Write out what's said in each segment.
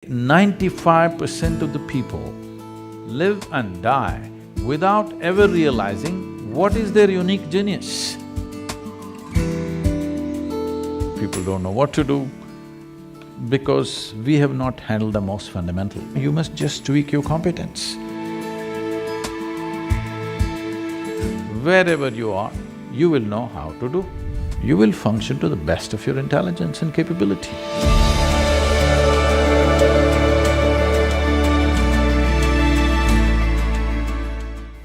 95% of the people live and die without ever realizing what is their unique genius. People don't know what to do because we have not handled the most fundamental. You must just tweak your competence. Wherever you are, you will know how to do. You will function to the best of your intelligence and capability.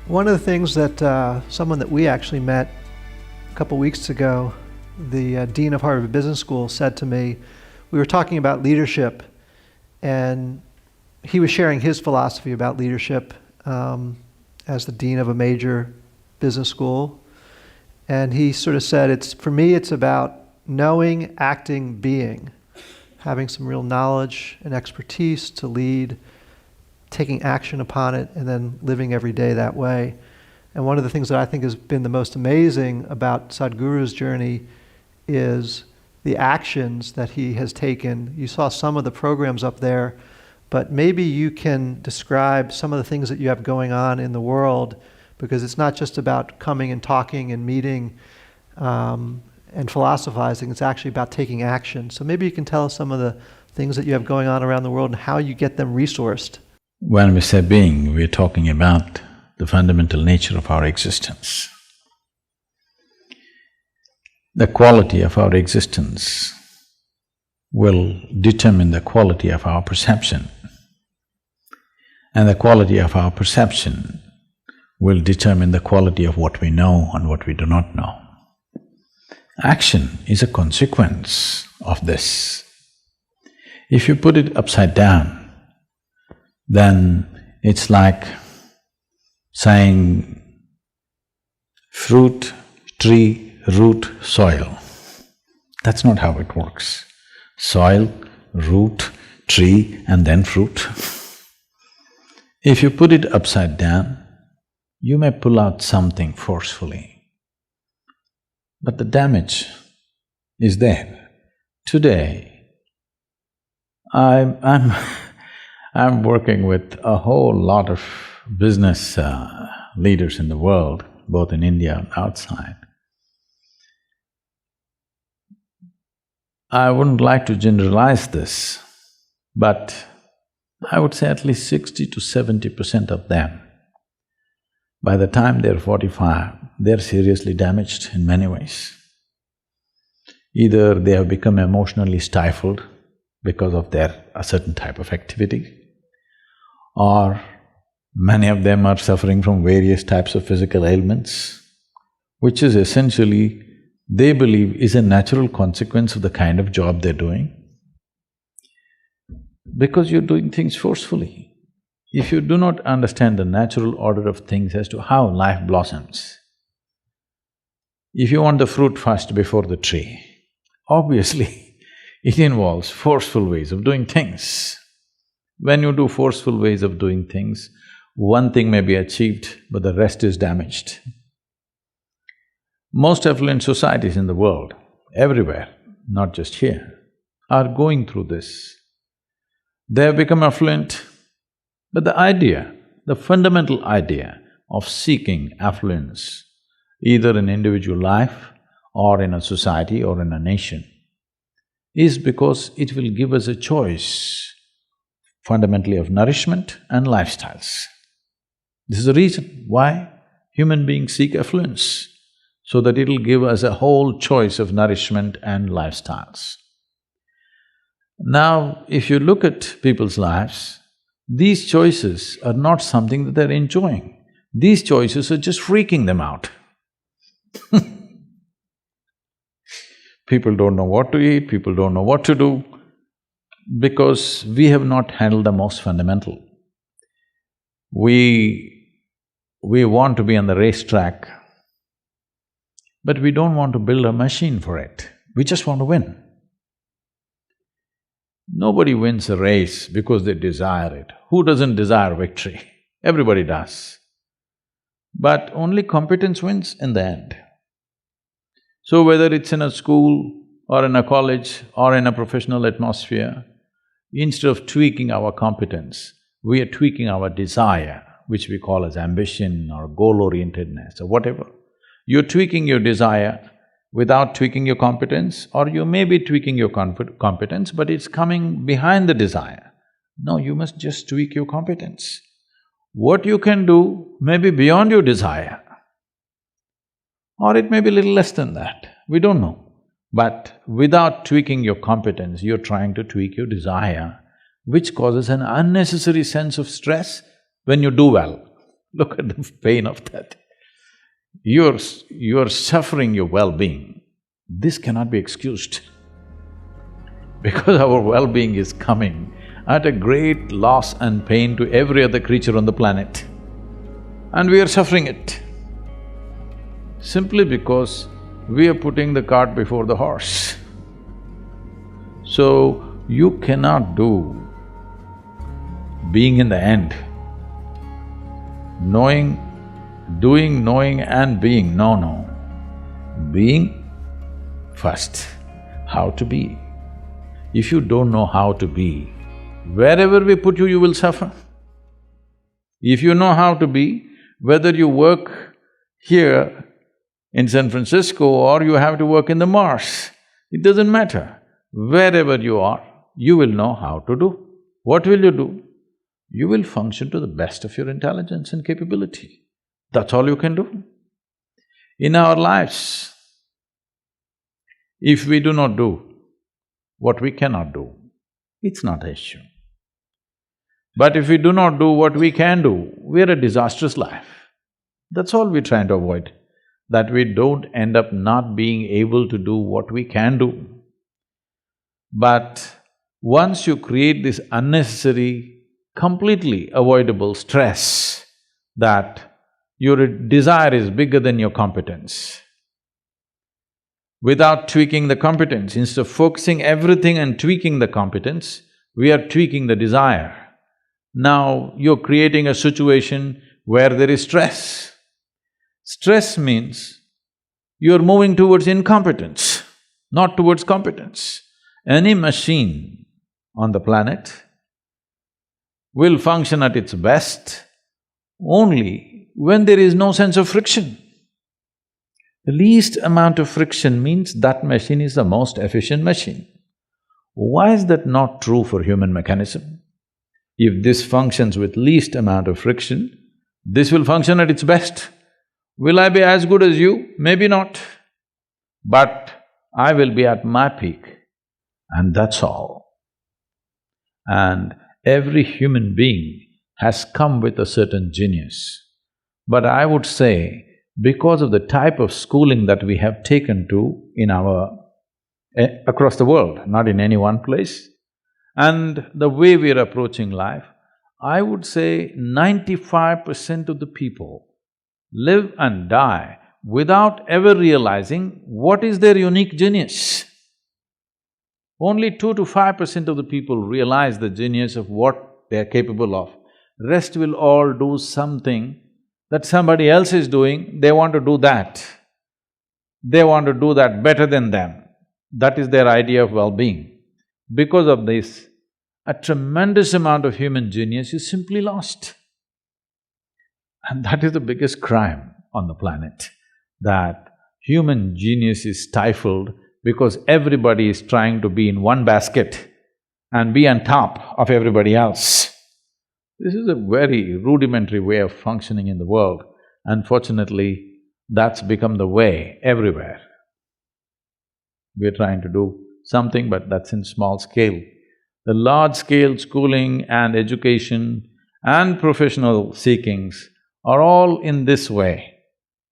One of the things that someone that we actually met a couple weeks ago, the dean of Harvard Business School, said to me, we were talking about leadership, and he was sharing his philosophy about leadership as the dean of a major business school. And he sort of said, for me, it's about knowing, acting, being, having some real knowledge and expertise to lead, taking action upon it, and then living every day that way. And one of the things that I think has been the most amazing about Sadhguru's journey is the actions that he has taken. You saw some of the programs up there, but maybe you can describe some of the things that you have going on in the world, because it's not just about coming and talking and meeting and philosophizing, it's actually about taking action. So maybe you can tell us some of the things that you have going on around the world and how you get them resourced. When we say being, we're talking about the fundamental nature of our existence. The quality of our existence will determine the quality of our perception, and the quality of our perception will determine the quality of what we know and what we do not know. Action is a consequence of this. If you put it upside down, then it's like saying fruit, tree, root, soil. That's not how it works. Soil, root, tree, and then fruit. If you put it upside down, you may pull out something forcefully, but the damage is there. Today, I'm working with a whole lot of business leaders in the world, both in India and outside. I wouldn't like to generalize this, but I would say at least 60 to 70% of them, by the time they're 45, they're seriously damaged in many ways. Either they have become emotionally stifled because of a certain type of activity, or many of them are suffering from various types of physical ailments, which is essentially, they believe, is a natural consequence of the kind of job they're doing. Because you're doing things forcefully. If you do not understand the natural order of things as to how life blossoms, if you want the fruit first before the tree, obviously it involves forceful ways of doing things. When you do forceful ways of doing things, one thing may be achieved, but the rest is damaged. Most affluent societies in the world, everywhere, not just here, are going through this. They have become affluent, but the fundamental idea of seeking affluence, either in individual life or in a society or in a nation, is because it will give us a choice fundamentally of nourishment and lifestyles. This is the reason why human beings seek affluence, so that it'll give us a whole choice of nourishment and lifestyles. Now, if you look at people's lives, these choices are not something that they're enjoying. These choices are just freaking them out. People don't know what to eat, people don't know what to do, because we have not handled the most fundamental. We want to be on the racetrack, but we don't want to build a machine for it, we just want to win. Nobody wins a race because they desire it. Who doesn't desire victory? Everybody does. But only competence wins in the end. So whether it's in a school or in a college or in a professional atmosphere, Instead of tweaking our competence, we are tweaking our desire, which we call as ambition or goal-orientedness or whatever. You're tweaking your desire without tweaking your competence, or you may be tweaking your competence, but it's coming behind the desire. No, you must just tweak your competence. What you can do may be beyond your desire, or it may be little less than that, we don't know. But without tweaking your competence, you're trying to tweak your desire, which causes an unnecessary sense of stress when you do well. Look at the pain of that. You're suffering your well-being. This cannot be excused because our well-being is coming at a great loss and pain to every other creature on the planet, and we are suffering it simply because we are putting the cart before the horse. So, you cannot do being in the end, doing, knowing and being, no. Being first, how to be. If you don't know how to be, wherever we put you, you will suffer. If you know how to be, whether you work here in San Francisco or you have to work in the Mars, it doesn't matter. Wherever you are, you will know how to do. What will you do? You will function to the best of your intelligence and capability. That's all you can do. In our lives, if we do not do what we cannot do, it's not an issue. But if we do not do what we can do, we're a disastrous life. That's all we're trying to avoid, that we don't end up not being able to do what we can do. But once you create this unnecessary, completely avoidable stress that your desire is bigger than your competence, without tweaking the competence, instead of focusing everything and tweaking the competence, we are tweaking the desire. Now you're creating a situation where there is stress. Stress means you're moving towards incompetence, not towards competence. Any machine on the planet will function at its best only when there is no sense of friction. The least amount of friction means that machine is the most efficient machine. Why is that not true for human mechanism? If this functions with least amount of friction, this will function at its best. Will I be as good as you? Maybe not. But I will be at my peak, and that's all. And every human being has come with a certain genius. But I would say, because of the type of schooling that we have taken to in across the world, not in any one place, and the way we are approaching life, I would say 95% of the people live and die without ever realizing what is their unique genius. Only 2 to 5% of the people realize the genius of what they are capable of. Rest will all do something that somebody else is doing, they want to do that. They want to do that better than them. That is their idea of well-being. Because of this, a tremendous amount of human genius is simply lost. And that is the biggest crime on the planet, that human genius is stifled because everybody is trying to be in one basket and be on top of everybody else. This is a very rudimentary way of functioning in the world. Unfortunately, that's become the way everywhere. We're trying to do something, but that's in small scale. The large-scale schooling and education and professional seekings are all in this way.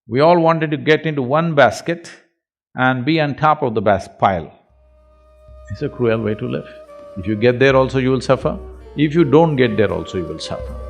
We all wanted to get into one basket and be on top of the pile. It's a cruel way to live. If you get there also, you will suffer. If you don't get there also, you will suffer.